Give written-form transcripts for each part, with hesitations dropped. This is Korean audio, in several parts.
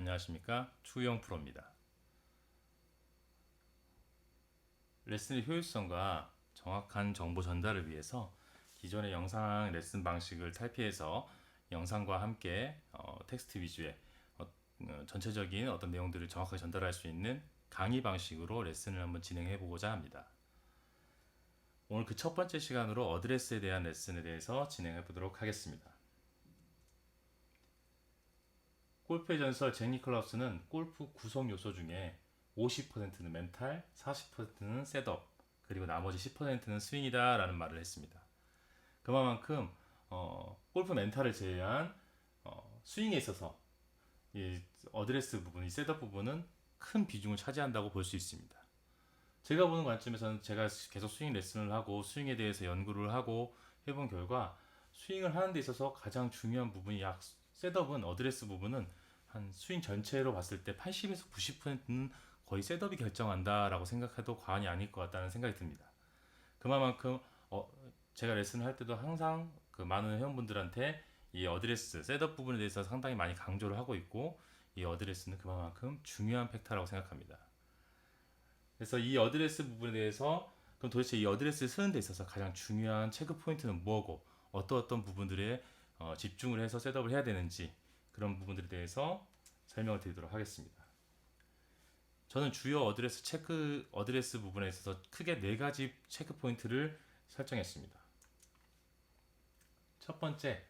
안녕하십니까, 추우영 프로입니다. 레슨의 효율성과 정확한 정보 전달을 위해서 기존의 영상 레슨 방식을 탈피해서 영상과 함께 텍스트 위주의 전체적인 어떤 내용들을 정확하게 전달할 수 있는 강의 방식으로 레슨을 한번 진행해 보고자 합니다. 오늘 그 첫 번째 시간으로 어드레스에 대한 레슨에 대해서 진행해 보도록 하겠습니다. 골프의 전설 잭 니클라우스는 골프 구성 요소 중에 50%는 멘탈, 40%는 셋업, 그리고 나머지 10%는 스윙이다 라는 말을 했습니다. 그만큼 골프 멘탈을 제외한 스윙에 있어서 이 어드레스 부분, 이 셋업 부분은 큰 비중을 차지한다고 볼 수 있습니다. 제가 보는 관점에서는 제가 계속 스윙 레슨을 하고 스윙에 대해서 연구를 하고 해본 결과 스윙을 하는 데 있어서 가장 중요한 부분이 셋업은 어드레스 부분은 한 스윙 전체로 봤을 때 80에서 90%는 거의 셋업이 결정한다라고 생각해도 과언이 아닐 것 같다는 생각이 듭니다. 그만큼 제가 레슨을 할 때도 항상 그 많은 회원분들한테 이 어드레스, 셋업 부분에 대해서 상당히 많이 강조를 하고 있고 이 어드레스는 그만큼 중요한 팩터라고 생각합니다. 그래서 이 어드레스 부분에 대해서 그럼 도대체 이 어드레스를 쓰는 데 있어서 가장 중요한 체크 포인트는 뭐고 어떤 부분들에 집중을 해서 셋업을 해야 되는지 그런 부분들에 대해서 설명을 드리도록 하겠습니다. 저는 주요 어드레스 부분에 있어서 크게 4가지 체크 포인트를 설정했습니다. 첫 번째,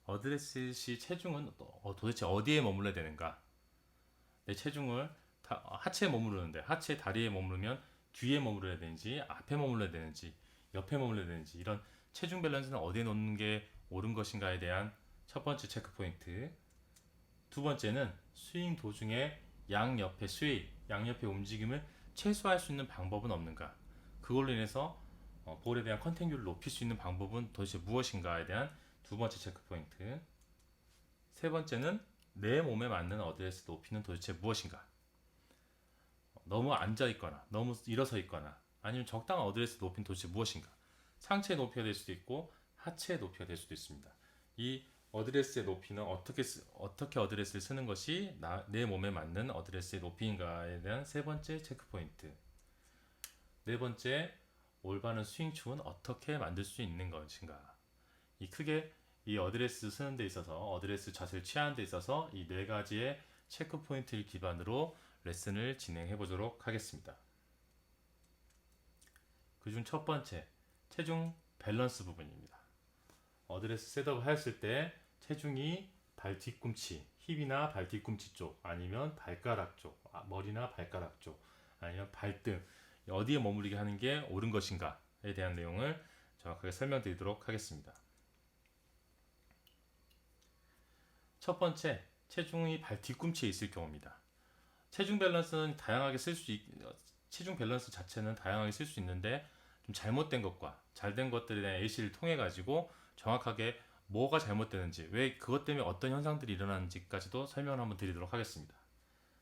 어드레스 시 체중은 도대체 어디에 머물러야 되는가? 내 체중을 하체에 머무르는데 하체 다리에 머무르면 뒤에 머무러야 되는지 앞에 머물러야 되는지 옆에 머물러야 되는지 이런 체중 밸런스는 어디에 놓는 게 옳은 것인가에 대한 첫 번째 체크 포인트. 두 번째는 스윙 도중에 양옆의 움직임을 최소화할 수 있는 방법은 없는가? 그걸로 인해서 볼에 대한 컨택률을 높일 수 있는 방법은 도대체 무엇인가에 대한 두 번째 체크 포인트. 세 번째는 내 몸에 맞는 어드레스 높이는 도대체 무엇인가? 너무 앉아 있거나 너무 일어서 있거나 아니면 적당한 어드레스 높이는 도대체 무엇인가? 상체 높이가 될 수도 있고 하체 높이가 될 수도 있습니다. 이 어드레스의 높이는 어떻게 어드레스를 쓰는 것이 내 몸에 맞는 어드레스의 높이인가에 대한 세 번째 체크 포인트. 네 번째, 올바른 스윙 춤은 어떻게 만들 수 있는 것인가? 크게 이 어드레스 쓰는 데 있어서 어드레스 자세를 취하는 데 있어서 이 4가지의 체크 포인트를 기반으로 레슨을 진행해 보도록 하겠습니다. 그중 첫 번째, 체중 밸런스 부분입니다. 어드레스 셋업을 하였을 때 체중이 발 뒤꿈치, 힙이나 발 뒤꿈치 쪽, 아니면 발가락 쪽, 머리나 발가락 쪽, 아니면 발등 어디에 머무르게 하는 게 옳은 것인가에 대한 내용을 정확하게 설명드리도록 하겠습니다. 첫 번째, 체중이 발 뒤꿈치에 있을 경우입니다. 체중 밸런스는 체중 밸런스 자체는 다양하게 쓸 수 있는데 좀 잘못된 것과 잘된 것들에 대한 예시를 통해 가지고 정확하게 뭐가 잘못되는지 왜 그것 때문에 어떤 현상들이 일어나는지까지도 설명을 한번 드리도록 하겠습니다.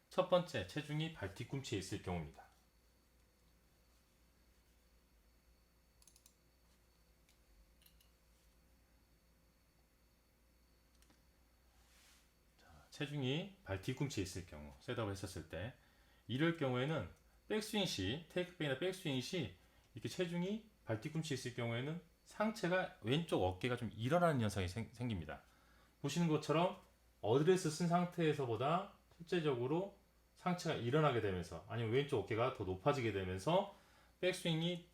첫 번째, 체중이 발 뒤꿈치에 있을 경우입니다. 체중이 발 뒤꿈치에 있을 경우 셋업을 했었을 때 이럴 경우에는 백스윙 시 테이크백이나 백스윙 시 이렇게 체중이 발 뒤꿈치에 있을 경우에는 상체가 왼쪽 어깨가 좀 일어나는 현상이 생깁니다. 보시는 것처럼 어드레스 쓴 상태에서보다 실제적으로 상체가 일어나게 되면서 아니면 왼쪽 어깨가 더 높아지게 되면서 백스윙이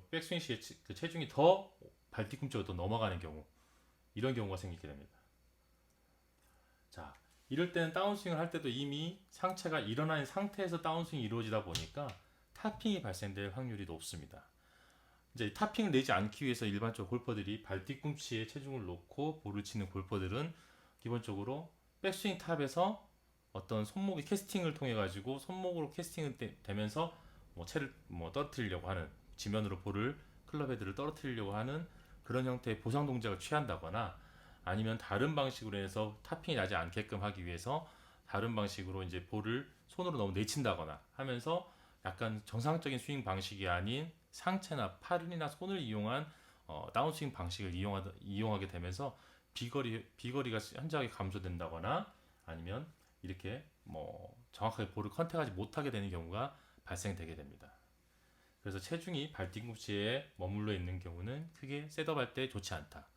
백스윙 시에 그 체중이 더 발 뒤꿈치로 더 넘어가는 경우 이런 경우가 생기게 됩니다. 자, 이럴 때는 다운스윙을 할 때도 이미 상체가 일어난 상태에서 다운스윙이 이루어지다 보니까 타핑이 발생될 확률이 높습니다. 이제 타핑을 내지 않기 위해서 일반적으로 골퍼들이 발 뒤꿈치에 체중을 놓고 볼을 치는 골퍼들은 기본적으로 백스윙 탑에서 어떤 손목의 캐스팅을 통해 가지고 손목으로 캐스팅을 되면서 채를 떨어뜨리려고 하는 지면으로 볼을 클럽 헤드를 떨어뜨리려고 하는 그런 형태의 보상 동작을 취한다거나 아니면 다른 방식으로 해서 타핑이 나지 않게끔 하기 위해서 다른 방식으로 이제 볼을 손으로 너무 내친다거나 하면서 약간 정상적인 스윙 방식이 아닌 상체나 팔이나 손을 이용한 다운스윙 방식을 이용하게 되면서 비거리가 현저하게 감소된다거나 아니면 이렇게 뭐 정확하게 볼을 컨택하지 못하게 되는 경우가 발생되게 됩니다. 그래서 체중이 발뒤꿈치에 머물러 있는 경우는 크게 셋업할 때 좋지 않다.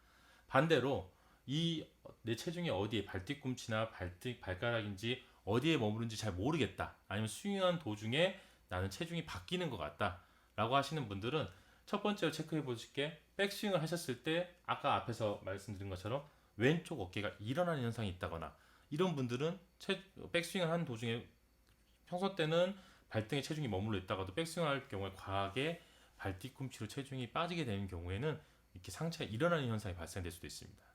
반대로 이 내 체중이 어디에 발뒤꿈치나 발가락인지 어디에 머무른지 잘 모르겠다. 아니면 스윙하는 도중에 나는 체중이 바뀌는 것 같다. 라고 하시는 분들은 첫 번째로 체크해 보실게 백스윙을 하셨을 때 아까 앞에서 말씀드린 것처럼 왼쪽 어깨가 일어나는 현상이 있다거나 이런 분들은 백스윙을 하는 도중에 평소 때는 발등에 체중이 머물러 있다가도 백스윙을 할 경우에 과하게 발뒤꿈치로 체중이 빠지게 되는 경우에는 이렇게 상체가 일어나는 현상이 발생될 수도 있습니다.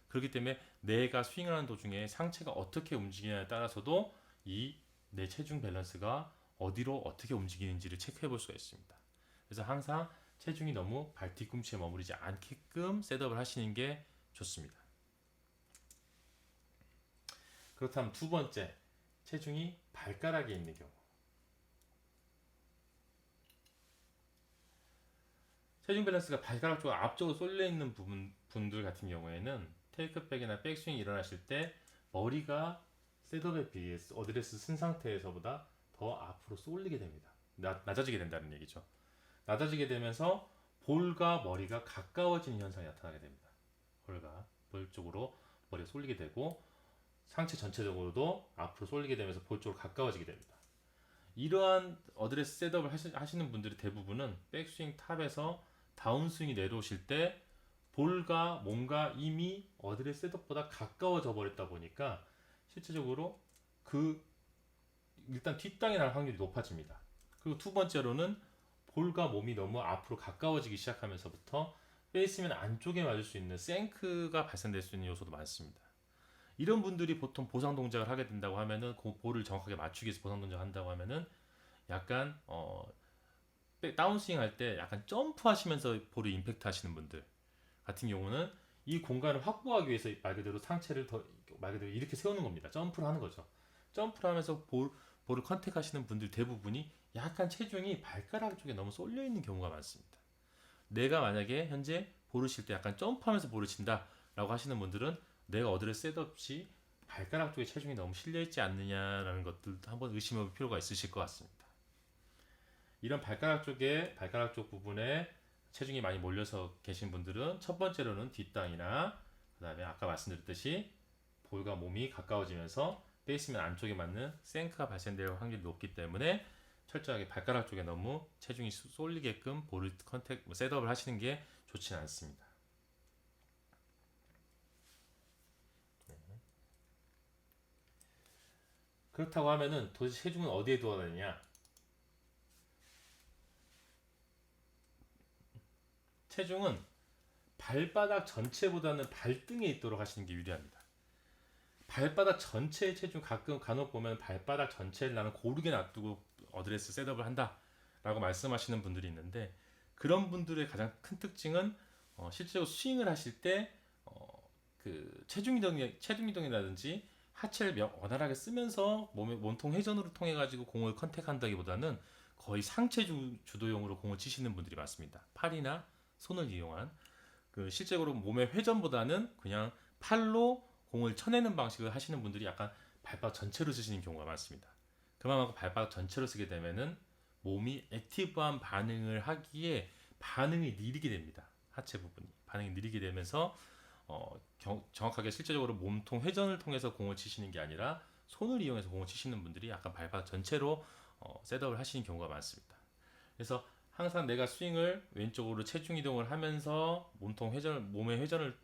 그렇기 때문에 내가 스윙을 하는 도중에 상체가 어떻게 움직이냐에 따라서도 이 내 체중 밸런스가 어디로 어떻게 움직이는지를 체크해 볼 수가 있습니다. 그래서 항상 체중이 너무 발뒤꿈치에 머무르지 않게끔 셋업을 하시는 게 좋습니다. 그렇다면 두 번째, 체중이 발가락에 있는 경우. 체중 밸런스가 발가락 쪽 앞쪽으로 쏠려 있는 분들 같은 경우에는 테이크백이나 백스윙이 일어나실 때 머리가 셋업에 비해서 어드레스 쓴 상태에서보다 더 앞으로 쏠리게 됩니다. 낮아지게 된다는 얘기죠. 낮아지게 되면서 볼과 머리가 가까워지는 현상이 나타나게 됩니다. 볼 쪽으로 머리가 쏠리게 되고 상체 전체적으로도 앞으로 쏠리게 되면서 볼 쪽으로 가까워지게 됩니다. 이러한 어드레스 셋업을 하시는 분들이 대부분은 백스윙 탑에서 다운스윙이 내려오실 때 볼과 몸과 이미 어드레스 셋업보다 가까워져 버렸다 보니까 실제적으로 일단 뒷땅이 날 확률이 높아집니다. 그리고 두 번째로는 볼과 몸이 너무 앞으로 가까워지기 시작하면서부터 페이스면 안쪽에 맞을 수 있는 생크가 발생될 수 있는 요소도 많습니다. 이런 분들이 보통 보상 동작을 하게 된다고 하면은 그 볼을 정확하게 맞추기 위해서 보상 동작을 한다고 하면은 약간 다운스윙 할 때 약간 점프하시면서 볼을 임팩트 하시는 분들 같은 경우는 이 공간을 확보하기 위해서 말 그대로 상체를 말 그대로 이렇게 세우는 겁니다. 점프를 하는 거죠. 점프를 하면서 볼을 컨택하시는 분들 대부분이 약간 체중이 발가락 쪽에 너무 쏠려 있는 경우가 많습니다. 내가 만약에 현재 볼을 칠 때 약간 점프하면서 볼을 친다라고 하시는 분들은 내가 어드레스 셋업 시 발가락 쪽에 체중이 너무 실려 있지 않느냐라는 것들도 한번 의심해 볼 필요가 있으실 것 같습니다. 이런 발가락 쪽 부분에 체중이 많이 몰려서 계신 분들은 첫 번째로는 뒷땅이나 그 다음에 아까 말씀드렸듯이 볼과 몸이 가까워지면서 베이스면 안쪽에 맞는 생크가 발생될 확률이 높기 때문에 철저하게 발가락 쪽에 너무 체중이 쏠리게끔 볼을 셋업을 하시는 게 좋지는 않습니다. 그렇다고 하면은 도대체 체중은 어디에 두어야 되느냐? 체중은 발바닥 전체보다는 발등에 있도록 하시는 게 유리합니다. 발바닥 전체의 체중 간혹 보면 발바닥 전체를 나는 고르게 놔두고 어드레스 셋업을 한다 라고 말씀하시는 분들이 있는데 그런 분들의 가장 큰 특징은 실제로 스윙을 하실 때 체중 이동이라든지 하체를 원활하게 쓰면서 몸통 회전으로 통해 가지고 공을 컨택한다기보다는 거의 상체 주도용으로 공을 치시는 분들이 많습니다. 팔이나 손을 이용한 실제로 몸의 회전보다는 그냥 팔로 공을 쳐내는 방식을 하시는 분들이 약간 발바닥 전체로 쓰시는 경우가 많습니다. 그만큼 발바닥 전체로 쓰게 되면은 몸이 액티브한 반응을 하기에 반응이 느리게 됩니다. 하체 부분이 반응이 느리게 되면서 정확하게 실제적으로 몸통 회전을 통해서 공을 치시는 게 아니라 손을 이용해서 공을 치시는 분들이 약간 발바닥 전체로 셋업을 하시는 경우가 많습니다. 그래서 항상 내가 스윙을 왼쪽으로 체중 이동을 하면서 몸의 회전을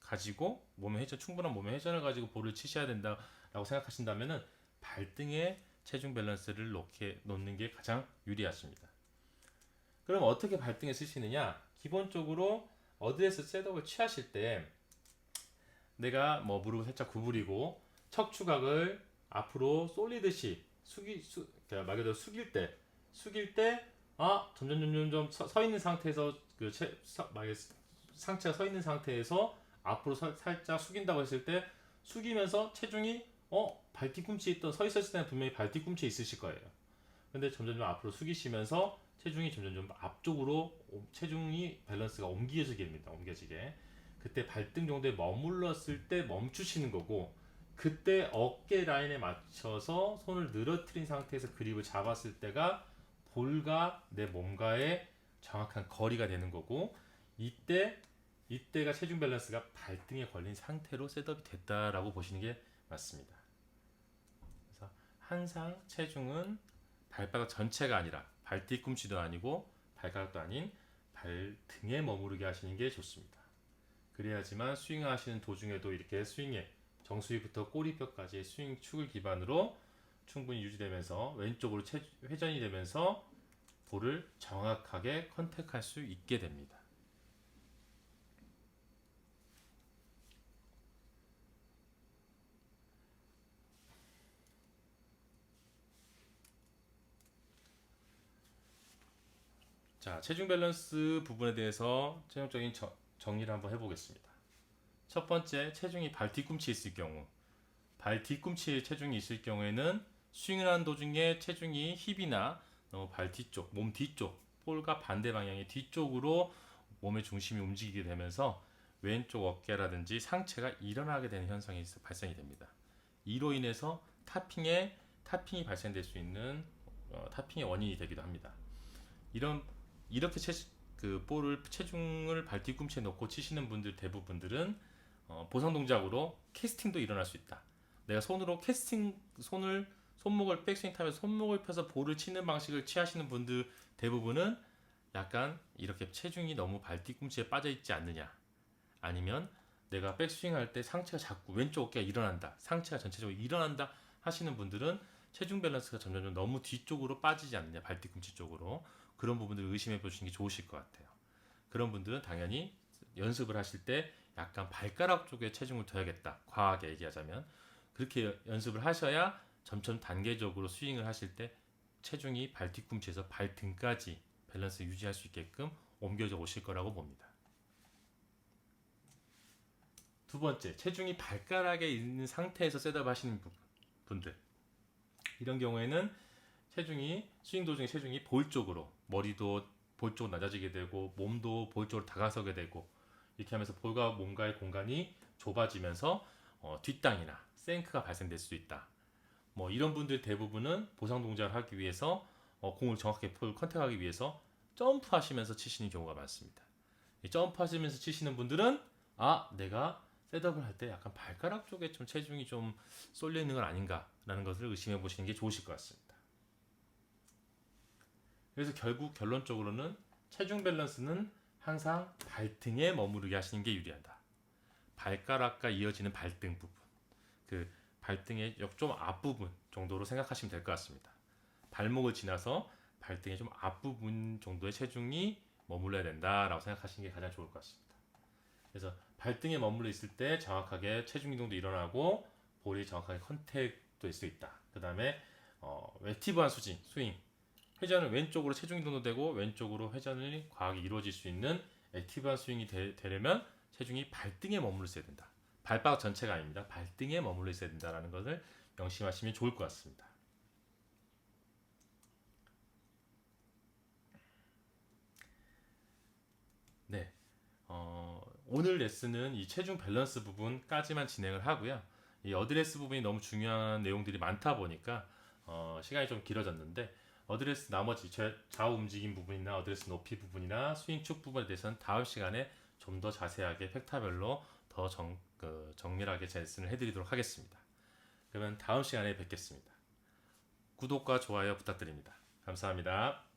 가지고 충분한 몸의 회전을 가지고 볼을 치셔야 된다라고 생각하신다면은 발등에 체중 밸런스를 놓는 게 가장 유리하십니다. 그럼 어떻게 발등에 쓰시느냐? 기본적으로 어드레스 셋업을 취하실 때 내가 무릎을 살짝 구부리고 척추각을 앞으로 쏠리듯이 말 그대로 숙일 때 점점 서 있는 상태에서 상체가 서 있는 상태에서 앞으로 살짝 숙인다고 했을 때 숙이면서 체중이 발뒤꿈치에 있던 서 있었을 때는 분명히 발뒤꿈치에 있으실 거예요. 근데 점점 앞으로 숙이시면서 체중이 점점 앞쪽으로 체중이 밸런스가 옮겨지게 됩니다. 그때 발등 정도에 머물렀을 때 멈추시는 거고 그때 어깨 라인에 맞춰서 손을 늘어뜨린 상태에서 그립을 잡았을 때가 볼과 내 몸과의 정확한 거리가 되는 거고, 이때가 체중 밸런스가 발등에 걸린 상태로 셋업이 됐다라고 보시는 게 맞습니다. 그래서 항상 체중은 발바닥 전체가 아니라 발 뒤꿈치도 아니고 발가락도 아닌 발등에 머무르게 하시는 게 좋습니다. 그래야지만 스윙하시는 도중에도 이렇게 스윙의 정수리부터 꼬리뼈까지의 스윙 축을 기반으로 충분히 유지되면서 왼쪽으로 회전이 되면서 볼을 정확하게 컨택할 수 있게 됩니다. 자, 체중 밸런스 부분에 대해서 최종적인 정리를 한번 해보겠습니다. 첫 번째, 체중이 발 뒤꿈치에 있을 경우, 발 뒤꿈치에 체중이 있을 경우에는 스윙을 하는 도중에 체중이 힙이나 발 뒤쪽, 몸 뒤쪽, 볼과 반대 방향의 뒤쪽으로 몸의 중심이 움직이게 되면서 왼쪽 어깨라든지 상체가 일어나게 되는 현상이 발생이 됩니다. 이로 인해서 타핑이 발생될 수 있는 타핑의 원인이 되기도 합니다. 이렇게 볼을 체중을 발 뒤꿈치에 놓고 치시는 분들 대부분들은 보상 동작으로 캐스팅도 일어날 수 있다. 내가 손으로 손목을 백스윙 타면서 손목을 펴서 볼을 치는 방식을 취하시는 분들 대부분은 약간 이렇게 체중이 너무 발 뒤꿈치에 빠져 있지 않느냐, 아니면 내가 백스윙 할 때 상체가 자꾸 왼쪽 어깨가 일어난다, 상체가 전체적으로 일어난다 하시는 분들은 체중 밸런스가 점점 너무 뒤쪽으로 빠지지 않느냐, 발 뒤꿈치 쪽으로. 그런 부분들을 의심해 보시는 게 좋으실 것 같아요. 그런 분들은 당연히 연습을 하실 때 약간 발가락 쪽에 체중을 둬야겠다, 과하게 얘기하자면. 그렇게 연습을 하셔야 점점 단계적으로 스윙을 하실 때 체중이 발 뒤꿈치에서 발등까지 밸런스 유지할 수 있게끔 옮겨져 오실 거라고 봅니다. 두 번째, 체중이 발가락에 있는 상태에서 셋업 하시는 분들, 이런 경우에는 스윙 도중에 체중이 볼 쪽으로, 머리도 볼 쪽으로 낮아지게 되고 몸도 볼 쪽으로 다가서게 되고, 이렇게 하면서 볼과 몸과의 공간이 좁아지면서 뒷땅이나 생크가 발생될 수 있다. 이런 분들 대부분은 보상 동작을 하기 위해서 공을 정확하게 컨택하기 위해서 점프하시면서 치시는 경우가 많습니다. 점프하시면서 치시는 분들은 내가 셋업을 할 때 약간 발가락 쪽에 좀 체중이 좀 쏠려 있는 건 아닌가라는 것을 의심해 보시는 게 좋으실 것 같습니다. 그래서 결국 결론적으로는 체중 밸런스는 항상 발등에 머무르게 하시는 게 유리하다. 발가락과 이어지는 발등 부분, 그 발등의 좀 앞부분 정도로 생각하시면 될 것 같습니다. 발목을 지나서 발등의 좀 앞부분 정도의 체중이 머물러야 된다라고 생각하시는 게 가장 좋을 것 같습니다. 그래서 발등에 머물러 있을 때 정확하게 체중 이동도 일어나고 볼이 정확하게 컨택도 될 수 있다. 그 다음에 액티브한 스윙, 회전을 왼쪽으로 체중 이동도 되고 왼쪽으로 회전이 과하게 이루어질 수 있는 액티브한 스윙이 되려면 체중이 발등에 머물러 있어야 된다. 발바닥 전체가 아닙니다. 발등에 머물러 있어야 된다는 것을 명심하시면 좋을 것 같습니다. 네, 오늘 레슨은 이 체중 밸런스 부분까지만 진행을 하고요. 이 어드레스 부분이 너무 중요한 내용들이 많다 보니까 시간이 좀 길어졌는데, 어드레스 나머지 좌우 움직임 부분이나 어드레스 높이 부분이나 스윙 축 부분에 대해서는 다음 시간에 좀 더 자세하게 팩타별로 더 정밀하게 레슨을 해드리도록 하겠습니다. 그러면 다음 시간에 뵙겠습니다. 구독과 좋아요 부탁드립니다. 감사합니다.